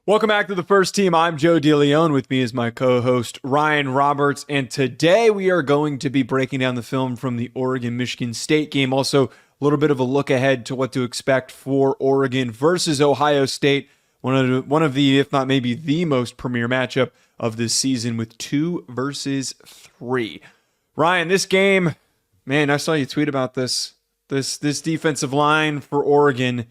Welcome back to the First Team. I'm Joe DeLeone. With me is my co-host Ryan Roberts, and today we are going to be breaking down the film from the Oregon-Michigan State game. Also, a little bit of a look ahead to what to expect for Oregon versus Ohio State, one of the, if not maybe the most premier matchup of this season with 2 versus 3. Ryan, this game, man, I saw you tweet about this. This defensive line for Oregon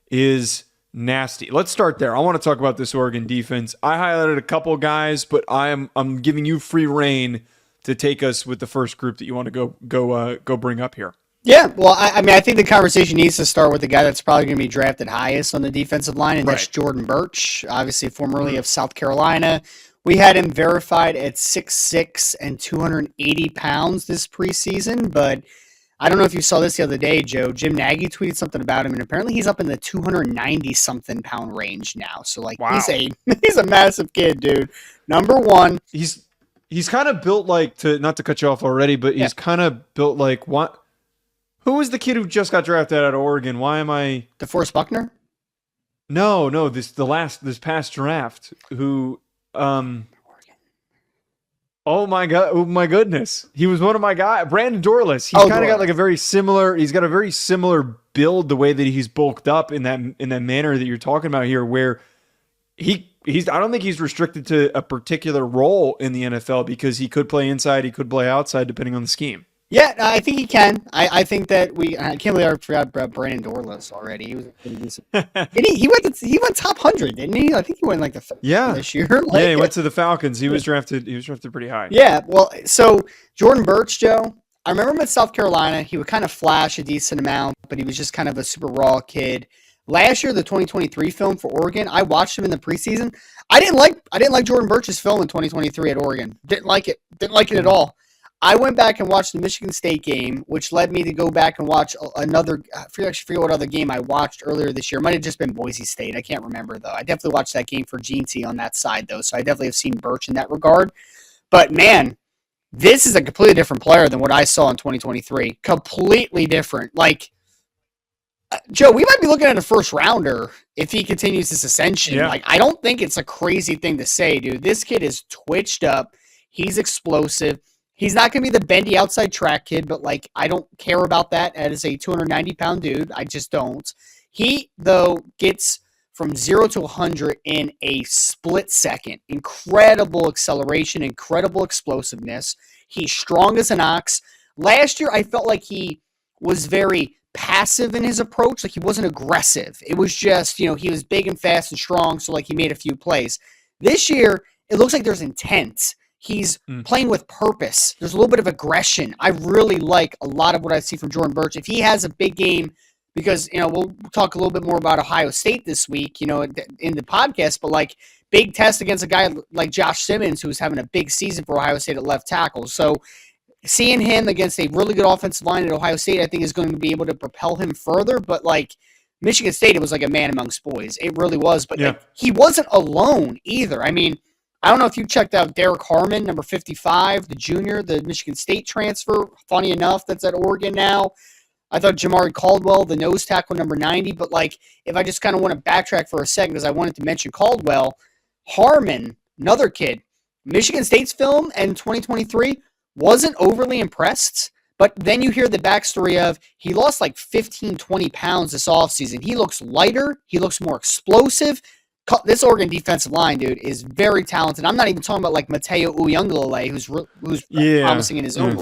is nasty. Let's start there. I want to talk about this Oregon defense. I highlighted a couple guys, but I'm giving you free reign to take us with the first group that you want to go bring up here. Yeah, well, I think the conversation needs to start with the guy that's probably going to be drafted highest on the defensive line, and that's Jordan Burch, obviously formerly of South Carolina. We had him verified at 6'6" and 280 pounds this preseason, but I don't know if you saw this the other day, Joe. Jim Nagy tweeted something about him, and apparently he's up in the 290-something pound range now. So, wow. he's a massive kid, dude. Number one. He's kind of built like, not to cut you off already, but he's kind of built like what? Who was the kid who just got drafted out of Oregon? Why am I? DeForest Buckner? No, this past draft. Who? Oh my goodness. He was one of my guys. Brandon Dorless. He's kind of got like a very similar build, the way that he's bulked up in that manner that you're talking about here, where I don't think he's restricted to a particular role in the NFL, because he could play inside, he could play outside depending on the scheme. Yeah, I think he can. I think that I can't believe I forgot about Brandon Dorless already. He was pretty decent. he went top 100, didn't he? I think he went like the third this year. He went to the Falcons. He was drafted pretty high. Yeah, well, so Jordan Burch, Joe, I remember him at South Carolina. He would kind of flash a decent amount, but he was just kind of a super raw kid. Last year, the 2023 film for Oregon, I watched him in the preseason. I didn't like Jordan Burch's film in 2023 at Oregon. Didn't like it at all. I went back and watched the Michigan State game, which led me to go back and watch another. I forget what other game I watched earlier this year. It might have just been Boise State. I can't remember, though. I definitely watched that game for Gene T on that side, though, so I definitely have seen Burch in that regard. But, man, this is a completely different player than what I saw in 2023. Completely different. Like, Joe, we might be looking at a first-rounder if he continues this ascension. Yeah. Like, I don't think it's a crazy thing to say, dude. This kid is twitched up. He's explosive. He's not going to be the bendy outside track kid, but, like, I don't care about that as a 290-pound dude. I just don't. He, though, gets from 0 to 100 in a split second. Incredible acceleration, incredible explosiveness. He's strong as an ox. Last year, I felt like he was very passive in his approach. Like, he wasn't aggressive. It was just, he was big and fast and strong, so, like, he made a few plays. This year, it looks like there's intent. He's playing with purpose. There's a little bit of aggression. I really like a lot of what I see from Jordan Burch. If he has a big game, because, we'll talk a little bit more about Ohio State this week, in the podcast, but, like, big test against a guy like Josh Simmons, who's having a big season for Ohio State at left tackle. So seeing him against a really good offensive line at Ohio State, I think is going to be able to propel him further. But, like, Michigan State, it was like a man amongst boys. It really was. But like, he wasn't alone either. I mean, I don't know if you checked out Derek Harmon, number 55, the junior, the Michigan State transfer. Funny enough, that's at Oregon now. I thought Jamari Caldwell, the nose tackle, number 90. But, like, if I just kind of want to backtrack for a second, because I wanted to mention Caldwell, Harmon, another kid, Michigan State's film in 2023 wasn't overly impressed. But then you hear the backstory of he lost like 15, 20 pounds this offseason. He looks lighter. He looks more explosive. This Oregon defensive line, dude, is very talented. I'm not even talking about like Mateo Uyunglele, who's promising in his own.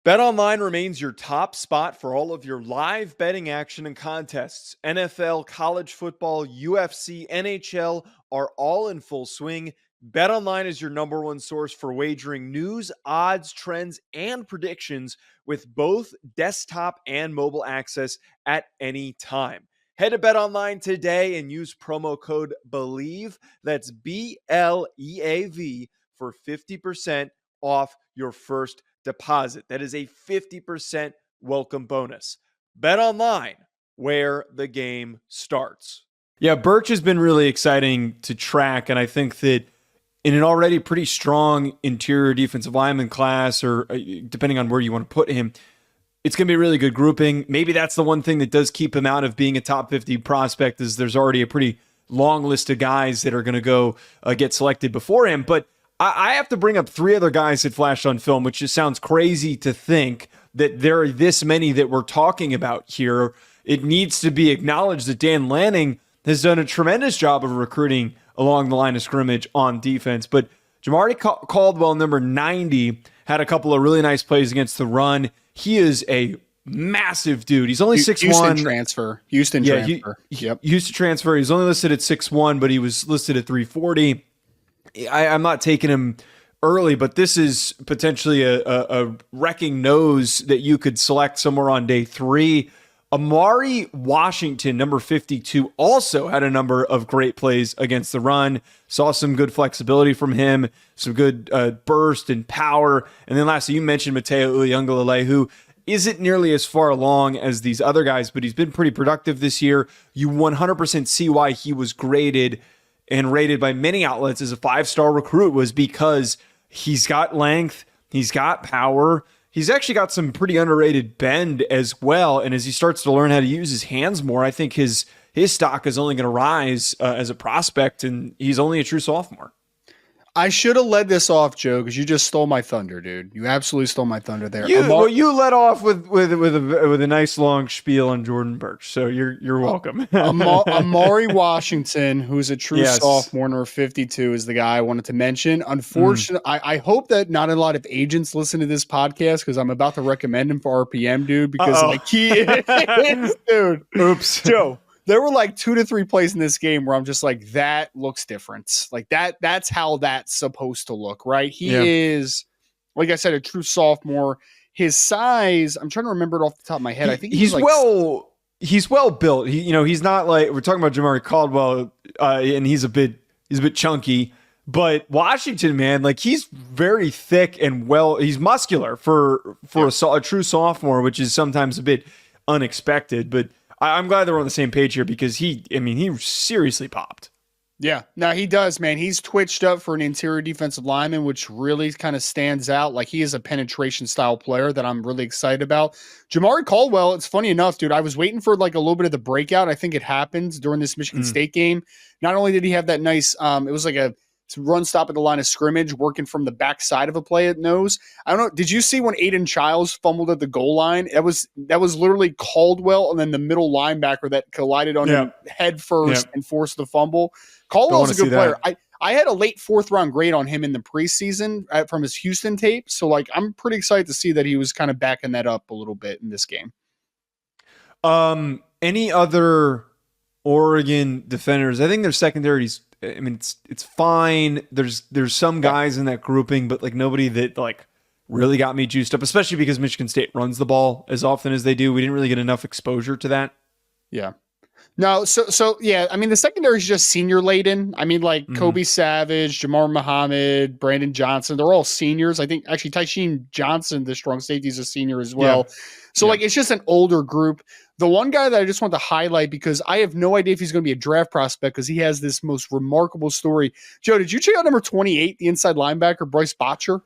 BetOnline remains your top spot for all of your live betting action and contests. NFL, college football, UFC, NHL are all in full swing. BetOnline is your number one source for wagering news, odds, trends, and predictions with both desktop and mobile access at any time. Head to BetOnline today and use promo code BELIEVE, that's BLEAV, for 50% off your first deposit. That is a 50% welcome bonus. BetOnline, where the game starts. Yeah, Burch has been really exciting to track, and I think that in an already pretty strong interior defensive lineman class, or depending on where you want to put him, it's going to be a really good grouping. Maybe that's the one thing that does keep him out of being a top 50 prospect, is there's already a pretty long list of guys that are going to go get selected before him. But I have to bring up 3 other guys that flashed on film, which just sounds crazy to think that there are this many that we're talking about here. It needs to be acknowledged that Dan Lanning has done a tremendous job of recruiting along the line of scrimmage on defense. But Jamari Caldwell, number 90, had a couple of really nice plays against the run. He is a massive dude. He's only 6'1". Houston transfer. Houston transfer. Yep. Houston transfer. He's only listed at 6'1", but he was listed at 340. I'm not taking him early, but this is potentially a wrecking nose that you could select somewhere on day 3. Amari Washington, number 52, also had a number of great plays against the run. Saw some good flexibility from him, some good burst and power. And then lastly, you mentioned Mateo Uyunglele, who isn't nearly as far along as these other guys, but he's been pretty productive this year. You 100% see why he was graded and rated by many outlets as a 5-star recruit, was because he's got length, he's got power, he's actually got some pretty underrated bend as well. And as he starts to learn how to use his hands more, I think his stock is only going to rise as a prospect, and he's only a true sophomore. I should have led this off, Joe, because you just stole my thunder, dude. You absolutely stole my thunder there. You led off with a nice long spiel on Jordan Burch, so you're welcome. Amari Washington, who's a true sophomore, number 52, is the guy I wanted to mention. Unfortunately, I hope that not a lot of agents listen to this podcast, because I'm about to recommend him for RPM, dude, because like he is, dude. Oops, Joe. There were like 2 to 3 plays in this game where I'm just like, that looks different. Like that's how that's supposed to look, right? He is, like I said, a true sophomore. His size, I'm trying to remember it off the top of my head. I think he's like, he's well built. He's not like, we're talking about Jamari Caldwell, and he's a bit chunky. But Washington, man, like he's very thick and he's muscular for a true sophomore, which is sometimes a bit unexpected. But I'm glad they're on the same page here, because he seriously popped. Yeah, no, he does, man. He's twitched up for an interior defensive lineman, which really kind of stands out. Like, he is a penetration style player that I'm really excited about. Jamari Caldwell, it's funny enough, dude, I was waiting for like a little bit of the breakout. I think it happened during this Michigan State game. Not only did he have that nice, it was like a run stop at the line of scrimmage, working from the backside of a play at nose. I don't know. Did you see when Aiden Childs fumbled at the goal line? That was literally Caldwell and then the middle linebacker that collided on him head first and forced the fumble. Caldwell's a good player. I had a late 4th round grade on him in the preseason from his Houston tape. So like, I'm pretty excited to see that he was kind of backing that up a little bit in this game. Any other Oregon defenders? I think their secondary's, I mean, it's fine. There's some guys in that grouping, but like nobody that like really got me juiced up, especially because Michigan State runs the ball as often as they do. We didn't really get enough exposure to that. Yeah. No, so yeah, I mean, the secondary is just senior laden. I mean, like Kobe Savage, Jamar Muhammad, Brandon Johnson, they're all seniors. I think actually Tysheen Johnson, the strong safety, is a senior as well. Yeah. So like, it's just an older group. The one guy that I just want to highlight, because I have no idea if he's going to be a draft prospect, because he has this most remarkable story. Joe, did you check out number 28, the inside linebacker, Bryce Botcher?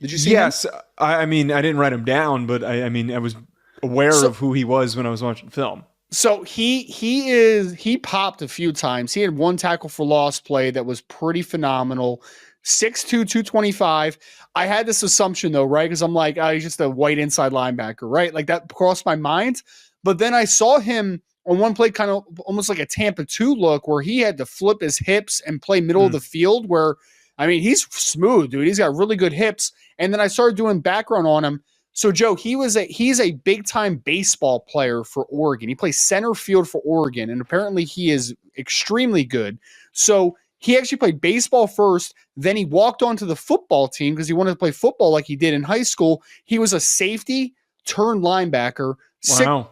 Did you see him? Yes. I mean, I didn't write him down, but I mean, I was aware of who he was when I was watching film. So he popped a few times. He had one tackle for loss play that was pretty phenomenal. 6'2", 225. I had this assumption though, right? Because I'm like, he's just a white inside linebacker, right? Like that crossed my mind. But then I saw him on one play, kind of almost like a Tampa 2 look, where he had to flip his hips and play middle of the field, where, I mean, he's smooth, dude. He's got really good hips. And then I started doing background on him. So, Joe, he's a big-time baseball player for Oregon. He plays center field for Oregon, and apparently he is extremely good. So he actually played baseball first, then he walked onto the football team because he wanted to play football like he did in high school. He was a safety turned linebacker. Wow.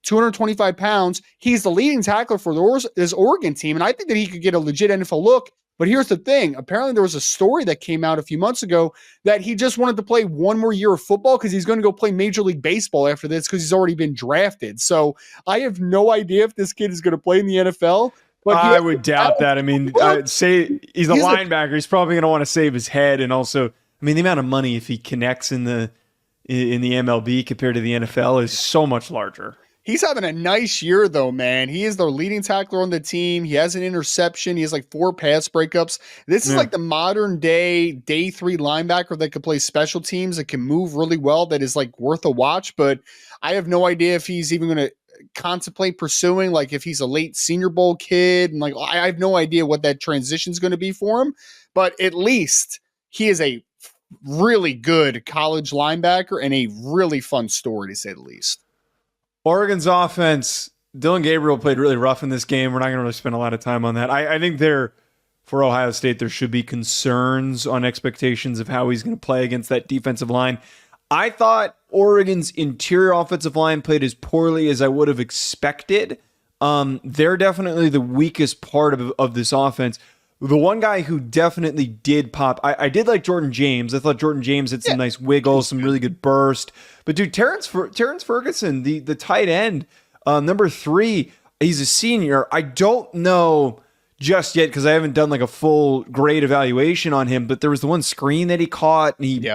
225 pounds. He's the leading tackler for this Oregon team, and I think that he could get a legit NFL look. But here's the thing. Apparently there was a story that came out a few months ago that he just wanted to play one more year of football because he's going to go play Major League Baseball after this because he's already been drafted. So I have no idea if this kid is going to play in the NFL. But I would doubt that. I mean, say he's a linebacker. He's probably going to want to save his head. And also, I mean, the amount of money if he connects in the MLB compared to the NFL is so much larger. He's having a nice year, though, man. He is the leading tackler on the team. He has an interception. He has like 4 pass breakups. This is like the modern day 3 linebacker that can play special teams, that can move really well, that is like worth a watch. But I have no idea if he's even going to contemplate pursuing, like if he's a late Senior Bowl kid. And like, I have no idea what that transition is going to be for him. But at least he is a really good college linebacker and a really fun story, to say the least. Oregon's offense, Dylan Gabriel played really rough in this game. We're not going to really spend a lot of time on that. I think for Ohio State, there should be concerns on expectations of how he's going to play against that defensive line. I thought Oregon's interior offensive line played as poorly as I would have expected. They're definitely the weakest part of this offense. The one guy who definitely did pop, I did like Jordan James. I thought Jordan James had some nice wiggles, some really good burst. But dude, Terrence Ferguson, the tight end, number 3, he's a senior. I don't know just yet because I haven't done like a full grade evaluation on him, but there was the one screen that he caught, and he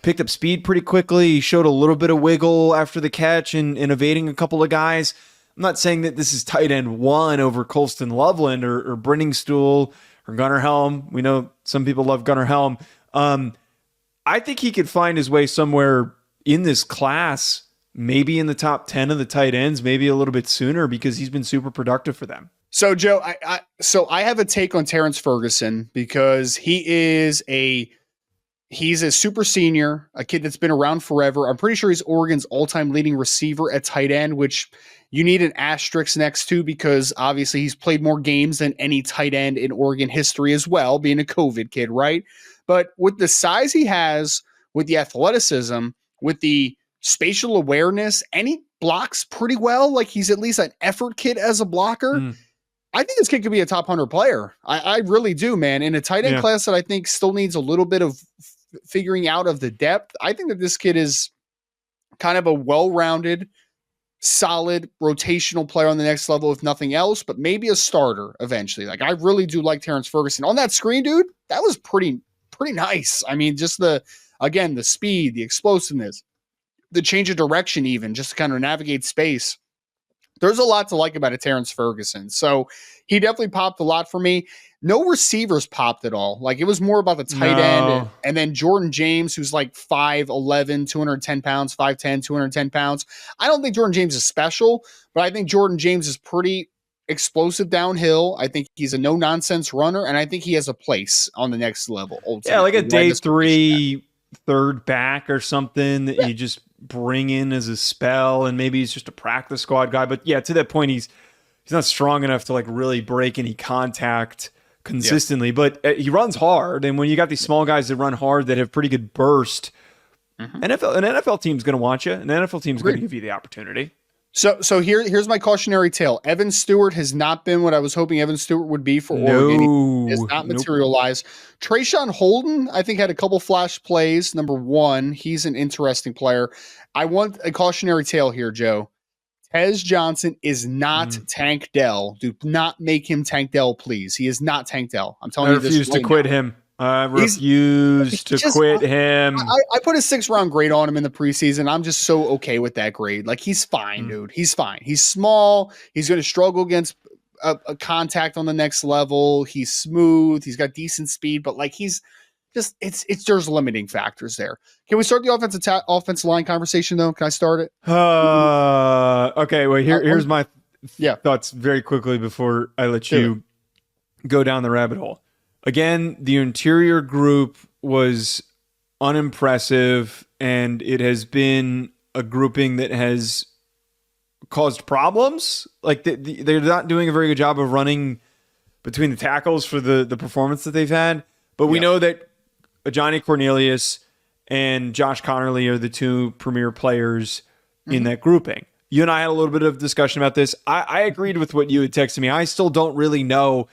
picked up speed pretty quickly. He showed a little bit of wiggle after the catch and evading a couple of guys. I'm not saying that this is tight end 1 over Colston Loveland or Brenningstool or Gunnar Helm. We know some people love Gunnar Helm. I think he could find his way somewhere in this class, maybe in the top 10 of the tight ends, maybe a little bit sooner, because he's been super productive for them. So, Joe, I have a take on Terrence Ferguson because he's a super senior, a kid that's been around forever. I'm pretty sure he's Oregon's all-time leading receiver at tight end, which you need an asterisk next to because obviously he's played more games than any tight end in Oregon history as well, being a COVID kid, right? But with the size he has, with the athleticism, with the spatial awareness, and he blocks pretty well, like he's at least an effort kid as a blocker. I think this kid could be a top 100 player. I really do, man. In a tight end class that I think still needs a little bit of figuring out of the depth, I think that this kid is kind of a well-rounded, solid rotational player on the next level, if nothing else, but maybe a starter eventually. Like, I really do like Terrence Ferguson. On that screen, dude, that was pretty nice. I mean, just the speed, the explosiveness, the change of direction, even just to kind of navigate space. There's a lot to like about a Terrence Ferguson. So he definitely popped a lot for me. No receivers popped at all. Like, it was more about the tight end. And then Jordan James, who's like 5'11", 210 pounds, 5'10", 210 pounds. I don't think Jordan James is special, but I think Jordan James is pretty explosive downhill. I think he's a no-nonsense runner, and I think he has a place on the next level. Ultimately. Yeah, like a day 3 third back or something that you just bring in as a spell, and maybe he's just a practice squad guy. But yeah, to that point, he's not strong enough to like really break any contact consistently, but he runs hard. And when you got these small guys that run hard that have pretty good burst, an NFL team's going to want you. An NFL team's going to give you the opportunity. So here's my cautionary tale. Evan Stewart has not been what I was hoping Evan Stewart would be for Oregon. He has not materialized. Trayshawn Holden, I think, had a couple flash plays. Number 1, he's an interesting player. I want a cautionary tale here, Joe. Tez Johnson is not Tank Dell. Do not make him Tank Dell, please. He is not Tank Dell. I'm telling you this. I refuse to quit him. I put a 6th-round grade on him in the preseason. I'm just so okay with that grade. Like, he's fine, dude. He's fine. He's small. He's going to struggle against a contact on the next level. He's smooth. He's got decent speed, but like, he's just, there's limiting factors there. Can we start the offensive line conversation though? Can I start it? Okay. Well, here's my thoughts very quickly before I let you go down the rabbit hole. Again, the interior group was unimpressive, and it has been a grouping that has caused problems. Like, they're not doing a very good job of running between the tackles for the performance that they've had. But we know that Johnny Cornelius and Josh Connerly are the 2 premier players in that grouping. You and I had a little bit of discussion about this. I agreed with what you had texted me. I still don't really know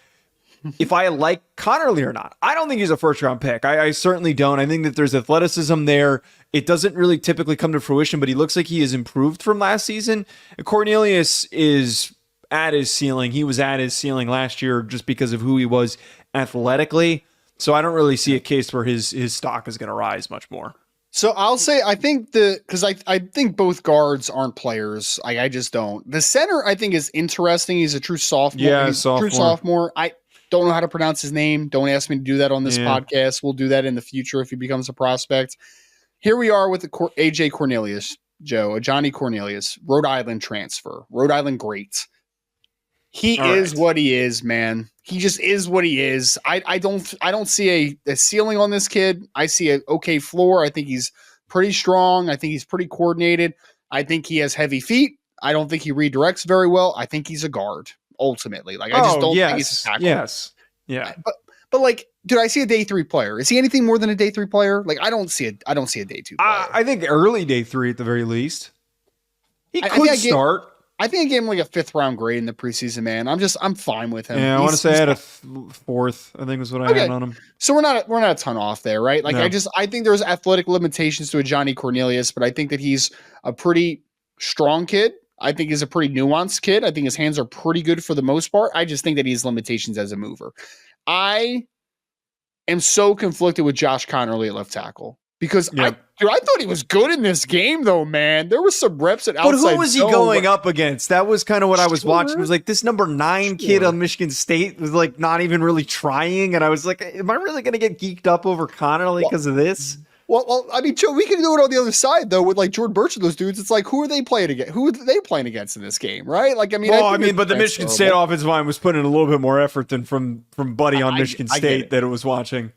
if I like Connerly or not. I don't think he's a first-round pick. I certainly don't. I think that there's athleticism there. It doesn't really typically come to fruition, but he looks like he has improved from last season. Cornelius is at his ceiling. He was at his ceiling last year just because of who he was athletically. So I don't really see a case where his stock is going to rise much more. So I'll say I think because I think both guards aren't players. I just don't. The center I think is interesting. He's a true sophomore. Yeah, He's a true sophomore. I don't know how to pronounce his name. Don't ask me to do that on this podcast. We'll do that in the future if he becomes a prospect. Here we are with the AJ Cornelius, Joe, a Johnny Cornelius, Rhode Island transfer, Rhode Island great. He is what he is, man. He just is what he is. I don't see a ceiling on this kid. I see an okay floor. I think he's pretty strong. I think he's pretty coordinated. I think he has heavy feet. I don't think he redirects very well. I think he's a guard ultimately. Like I just don't think he's a tackle. Yes. Yeah. But like, dude, I see a day 3 player. Is he anything more than a day 3 player? Like I don't see a day 2 player. I think early day 3 at the very least. He could start. I think I gave him like a 5th round grade in the preseason, man. I'm fine with him. Yeah, I want to say I had a 4th, I think was what I had on him. So we're not a ton off there, right? Like I think there's athletic limitations to a Johnny Cornelius, but I think that he's a pretty strong kid. I think he's a pretty nuanced kid. I think his hands are pretty good for the most part. I just think that he has limitations as a mover. I am so conflicted with Josh Connerly at left tackle. Because I thought he was good in this game, though, man. There was some reps at outside. But who was he going up against? That was kind of what I was watching. It was like this number 9 kid on Michigan State was like not even really trying. And I was like, am I really going to get geeked up over Connerly because of this? Well, I mean, Joe, we can do it on the other side, though, with like Jordan Burch and those dudes. It's like, who are they playing against? Who are they playing against in this game, right? Like, I mean, but the Michigan State offensive line was putting in a little bit more effort than from Buddy on Michigan State that it was watching.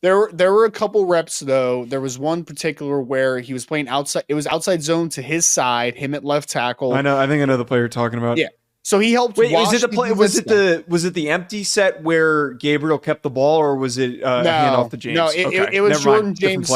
There were a couple reps though. There was one particular where he was playing outside. It was outside zone to his side, him at left tackle. I know. I think I know the player you're talking about. Yeah. So he helped. Wait, was it the play? Was it the empty set where Gabriel kept the ball, or was it hand off to James? No, it was Jordan James.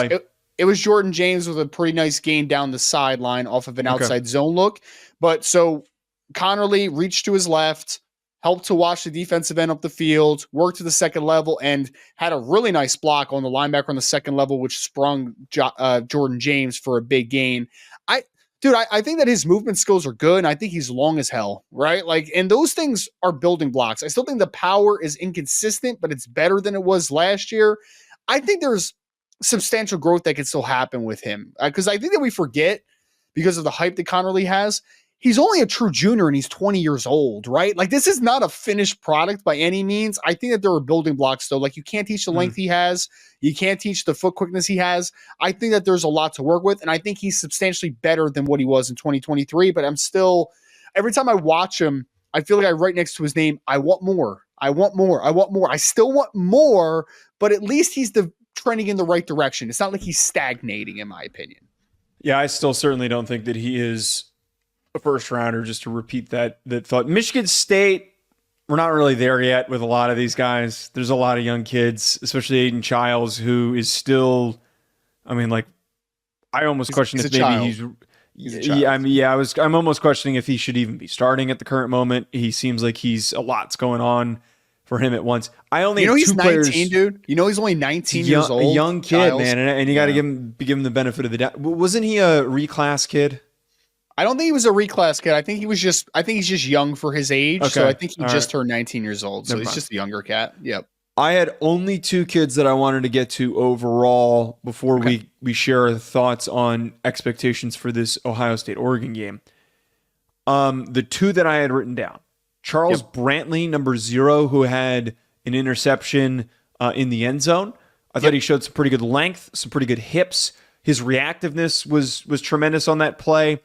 It was Jordan James with a pretty nice gain down the sideline off of an outside zone look. But so Connerly reached to his left, helped to watch the defensive end up the field, worked to the second level, and had a really nice block on the linebacker on the second level, which sprung Jordan James for a big gain. I think that his movement skills are good, and I think he's long as hell, right? Like, and those things are building blocks. I still think the power is inconsistent, but it's better than it was last year. I think there's substantial growth that can still happen with him, because I think that we forget, because of the hype that Connerly has, he's only a true junior and he's 20 years old, right? Like, this is not a finished product by any means. I think that there are building blocks though. Like, you can't teach the length he has. You can't teach the foot quickness he has. I think that there's a lot to work with. And I think he's substantially better than what he was in 2023, but I'm still, every time I watch him, I feel like I write next to his name, I want more. I want more. I want more. I still want more, but at least he's trending in the right direction. It's not like he's stagnating, in my opinion. Yeah, I still certainly don't think that he is a first rounder, just to repeat that thought. Michigan State, we're not really there yet with a lot of these guys. There's a lot of young kids, especially Aiden Childs, who is still, I mean, like, I almost question if maybe I'm almost questioning if he should even be starting at the current moment. He seems like a lot's going on for him at once. I only have he's 2 19, players, dude. You know he's only 19 years old. A young kid, Childs. Man, and you got to give him the benefit of the doubt. Wasn't he a reclass kid? I don't think he was a reclass kid. I think he's just young for his age. Okay. So I think he just turned 19 years old. So he's just a younger cat. Yep. I had only 2 kids that I wanted to get to overall before we share our thoughts on expectations for this Ohio State-Oregon game. The 2 that I had written down, Charles Brantley, number 0, who had an interception in the end zone. I thought he showed some pretty good length, some pretty good hips. His reactiveness was tremendous on that play.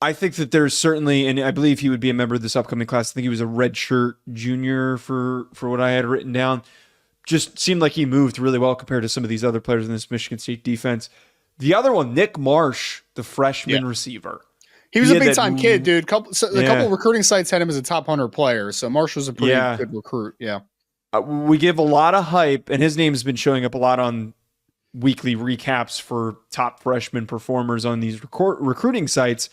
I think that there's certainly, and I believe he would be a member of this upcoming class. I think he was a redshirt junior for what I had written down. Just seemed like he moved really well compared to some of these other players in this Michigan State defense. The other one, Nick Marsh, the freshman receiver. He was a big-time kid, dude. A couple recruiting sites had him as a top 100 player, so Marsh was a pretty good recruit. Yeah. We give a lot of hype, and his name has been showing up a lot on weekly recaps for top freshman performers on these recruiting sites.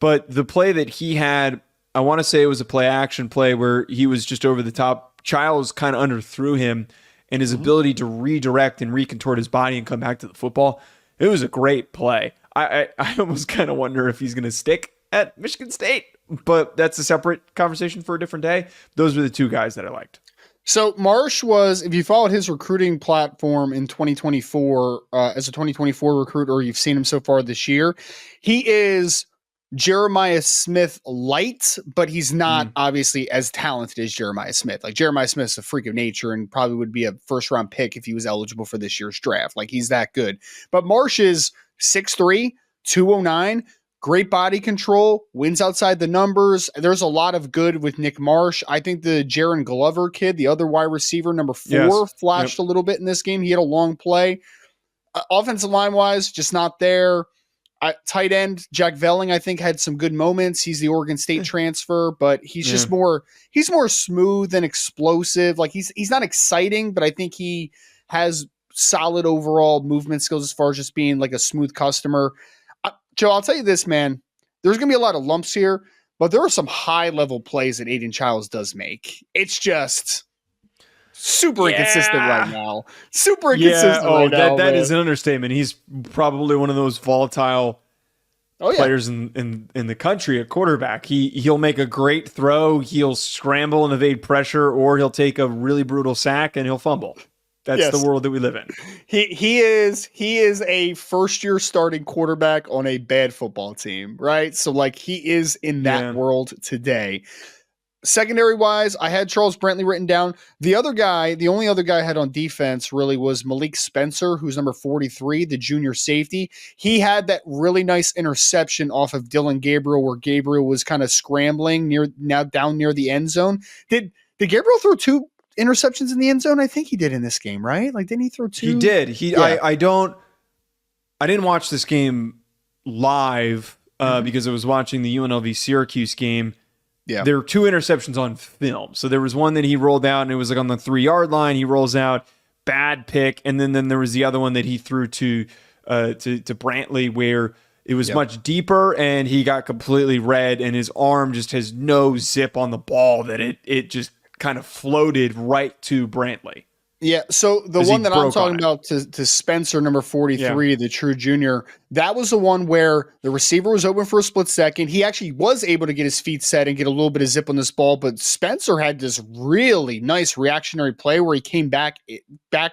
But the play that he had, I want to say it was a play-action play where he was just over the top. Childs kind of underthrew him, and his ability to redirect and recontort his body and come back to the football, it was a great play. I almost kind of wonder if he's going to stick at Michigan State, but that's a separate conversation for a different day. Those were the 2 guys that I liked. So Marsh was, if you followed his recruiting platform in 2024 as a 2024 recruit, or you've seen him so far this year, he is Jeremiah Smith light, but he's not obviously as talented as Jeremiah Smith. Like Jeremiah Smith's a freak of nature and probably would be a first round pick if he was eligible for this year's draft. Like he's that good. But Marsh is 6'3", 209. Great body control, wins outside the numbers. There's a lot of good with Nick Marsh. I think the Jaron Glover kid, the other wide receiver, number 4, flashed a little bit in this game. He had a long play. Offensive line-wise, just not there. Tight end, Jack Velling, I think, had some good moments. He's the Oregon State transfer, but he's just more smooth and explosive. Like he's not exciting, but I think he has solid overall movement skills as far as just being like a smooth customer. Joe, I'll tell you this, man. There's going to be a lot of lumps here, but there are some high-level plays that Aiden Childs does make. It's just super inconsistent right now. Super inconsistent right now. That is an understatement. He's probably one of those volatile players in the country at quarterback. He'll make a great throw, he'll scramble and evade pressure, or he'll take a really brutal sack and he'll fumble. That's the world that we live in. He is a first-year starting quarterback on a bad football team, right? So, like, he is in that world today. Secondary-wise, I had Charles Brantley written down. The only other guy I had on defense really was Malik Spencer, who's number 43, the junior safety. He had that really nice interception off of Dylan Gabriel, where Gabriel was kind of scrambling down near the end zone. Did Gabriel throw 2 interceptions in the end zone? I think he did in this game, right? Like, didn't he throw 2? He did. I didn't watch this game live because I was watching the UNLV Syracuse game. Yeah. There were 2 interceptions on film. So there was one that he rolled out and it was like on the 3-yard line. He rolls out, bad pick. And then there was the other one that he threw to Brantley where it was much deeper and he got completely red and his arm just has no zip on the ball that it just kind of floated right to Brantley. Yeah, so the one that I'm talking about to Spencer, number 43, the true junior, that was the one where the receiver was open for a split second. He actually was able to get his feet set and get a little bit of zip on this ball, but Spencer had this really nice reactionary play where he came back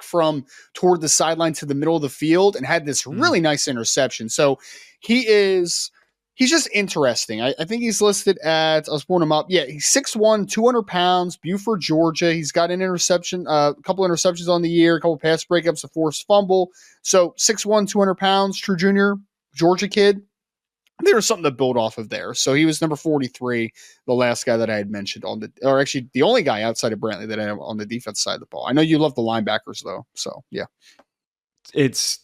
from toward the sideline to the middle of the field and had this really nice interception. So he's just interesting. I think he's listed at, I was pulling him up. Yeah, he's 6'1", 200 pounds, Buford, Georgia. He's got an interception, a couple interceptions on the year, a couple pass breakups, a forced fumble. So 6'1", 200 pounds, true junior, Georgia kid. There's something to build off of there. So he was number 43, the last guy that I had mentioned or actually the only guy outside of Brantley that I have on the defense side of the ball. I know you love the linebackers though. So yeah. It's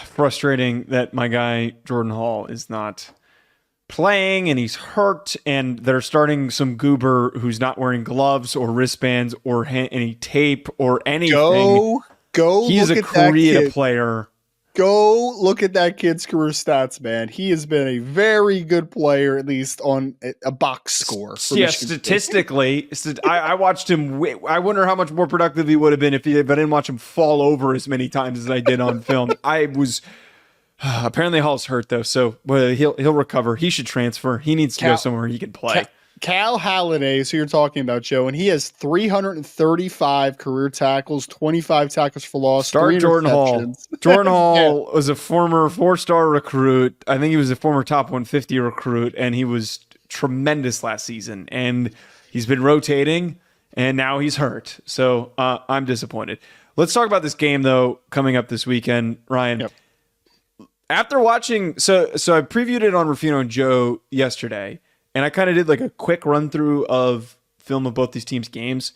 frustrating that my guy, Jordan Hall, is not playing and he's hurt and they're starting some goober who's not wearing gloves or wristbands or any tape or anything. He's a Korea player. Go look at that kid's career stats, man. He has been a very good player, at least on a box score. Statistically, I watched him. I wonder how much more productive he would have been if I didn't watch him fall over as many times as I did on film. I was... Apparently Hall's hurt though, so he'll recover. He should transfer. He needs to go somewhere he can play. Cal Halliday is who you're talking about, Joe, and he has 335 career tackles, 25 tackles for loss. Start Jordan Hall. Jordan Hall was a former 4-star recruit. I think he was a former top 150 recruit, and he was tremendous last season. And he's been rotating, and now he's hurt. So I'm disappointed. Let's talk about this game though coming up this weekend, Ryan. Yep. After watching, so I previewed it on Rufino and Joe yesterday, and I kind of did like a quick run through of film of both these teams' games,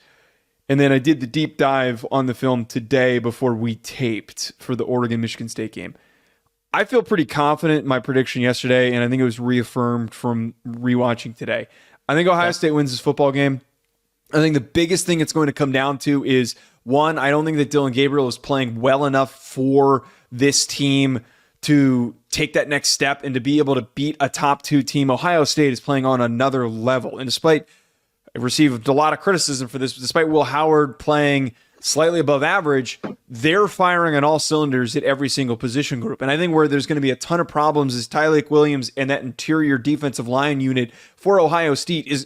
and then I did the deep dive on the film today before we taped for the Oregon-Michigan State game. I feel pretty confident in my prediction yesterday, and I think it was reaffirmed from rewatching today. I think Ohio State wins this football game. I think the biggest thing it's going to come down to is, one, I don't think that Dylan Gabriel is playing well enough for this team to take that next step and to be able to beat a top 2 team. Ohio State is playing on another level. And despite, I received a lot of criticism for this, despite Will Howard playing slightly above average, they're firing on all cylinders at every single position group. And I think where there's going to be a ton of problems is Tyleik Williams and that interior defensive line unit for Ohio State is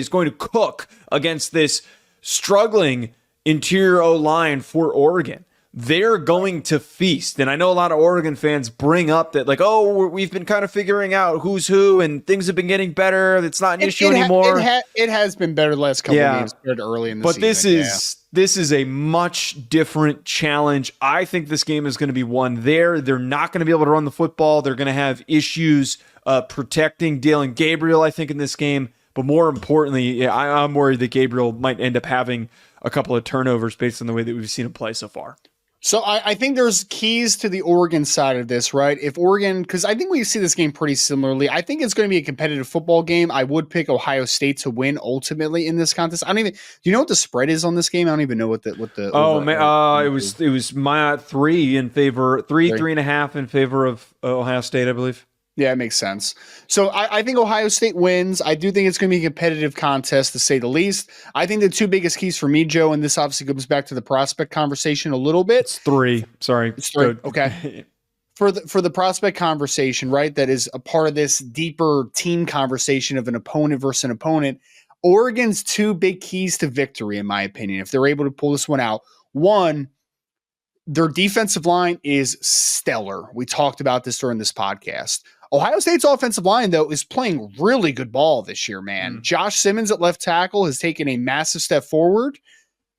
going to cook against this struggling interior O-line for Oregon. They're going to feast. And I know a lot of Oregon fans bring up that, like, oh, we've been kind of figuring out who's who and things have been getting better. It's not an issue anymore. It has been better the last couple of games compared to early in the season. But this is a much different challenge. I think this game is going to be won there. They're not going to be able to run the football. They're going to have issues protecting Dillon Gabriel, I think, in this game. But more importantly, I'm worried that Gabriel might end up having a couple of turnovers based on the way that we've seen him play so far. So I think there's keys to the Oregon side of this, right? If Oregon, because I think we see this game pretty similarly. I think it's going to be a competitive football game. I would pick Ohio State to win ultimately in this contest. Do you know what the spread is on this game? I don't even know what the. It was my 3 in favor, 3.5 in favor of Ohio State, I believe. Yeah, it makes sense. So I think Ohio State wins. I do think it's going to be a competitive contest, to say the least. I think the two biggest keys for me, Joe, and this obviously comes back to the prospect conversation a little bit. It's 3. Sorry. It's 3. Okay. For the prospect conversation, right, that is a part of this deeper team conversation of an opponent versus an opponent, Oregon's two big keys to victory, in my opinion, if they're able to pull this one out. One, their defensive line is stellar. We talked about this during this podcast. Ohio State's offensive line, though, is playing really good ball this year, man. Josh Simmons at left tackle has taken a massive step forward.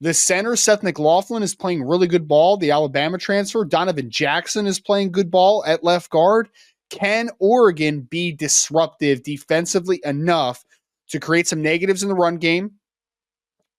The center, Seth McLaughlin, is playing really good ball. The Alabama transfer, Donovan Jackson, is playing good ball at left guard. Can Oregon be disruptive defensively enough to create some negatives in the run game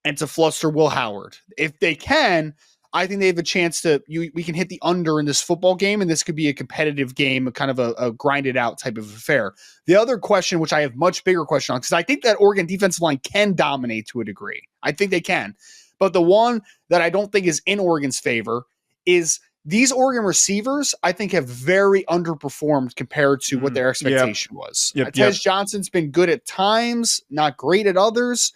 and to fluster Will Howard? If they can, I think they have a chance to, we can hit the under in this football game, and this could be a competitive game, kind of a grinded out type of affair. The other question, which I have much bigger question on, because I think that Oregon defensive line can dominate to a degree. I think they can. But the one that I don't think is in Oregon's favor is these Oregon receivers, I think, have very underperformed compared to what their expectation was. Tez Johnson's been good at times, not great at others.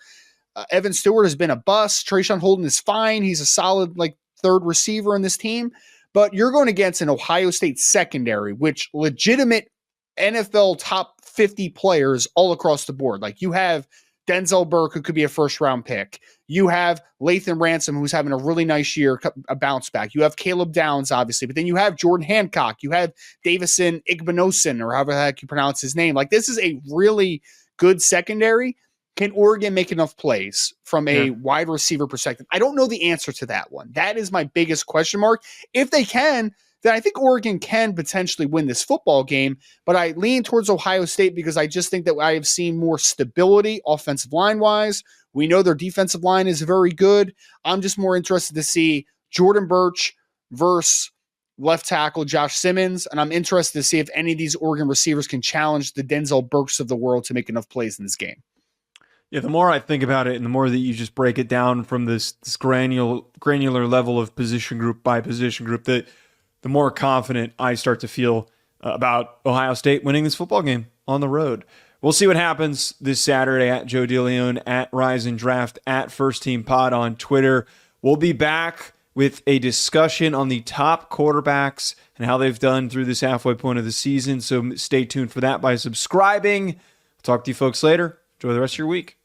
Evan Stewart has been a bust. Trayshawn Holden is fine. He's a solid, third receiver in this team, but you're going against an Ohio State secondary, which legitimate NFL top 50 players all across the board. Like, you have Denzel Burke, who could be a first round pick. You have Lathan Ransom, who's having a really nice year, a bounce back. You have Caleb Downs, obviously, but then you have Jordan Hancock. You have Davison Igbinosun, or however the heck you pronounce his name. This is a really good secondary. Can Oregon make enough plays from a wide receiver perspective? I don't know the answer to that one. That is my biggest question mark. If they can, then I think Oregon can potentially win this football game, but I lean towards Ohio State because I just think that I have seen more stability offensive line-wise. We know their defensive line is very good. I'm just more interested to see Jordan Burch versus left tackle Josh Simmons, and I'm interested to see if any of these Oregon receivers can challenge the Denzel Burks of the world to make enough plays in this game. Yeah, the more I think about it and the more that you just break it down from this granular level of position group by position group, the more confident I start to feel about Ohio State winning this football game on the road. We'll see what happens this Saturday at Joe DeLeone, at Rise and Draft, at First Team Pod on Twitter. We'll be back with a discussion on the top quarterbacks and how they've done through this halfway point of the season. So stay tuned for that by subscribing. Talk to you folks later. Enjoy the rest of your week.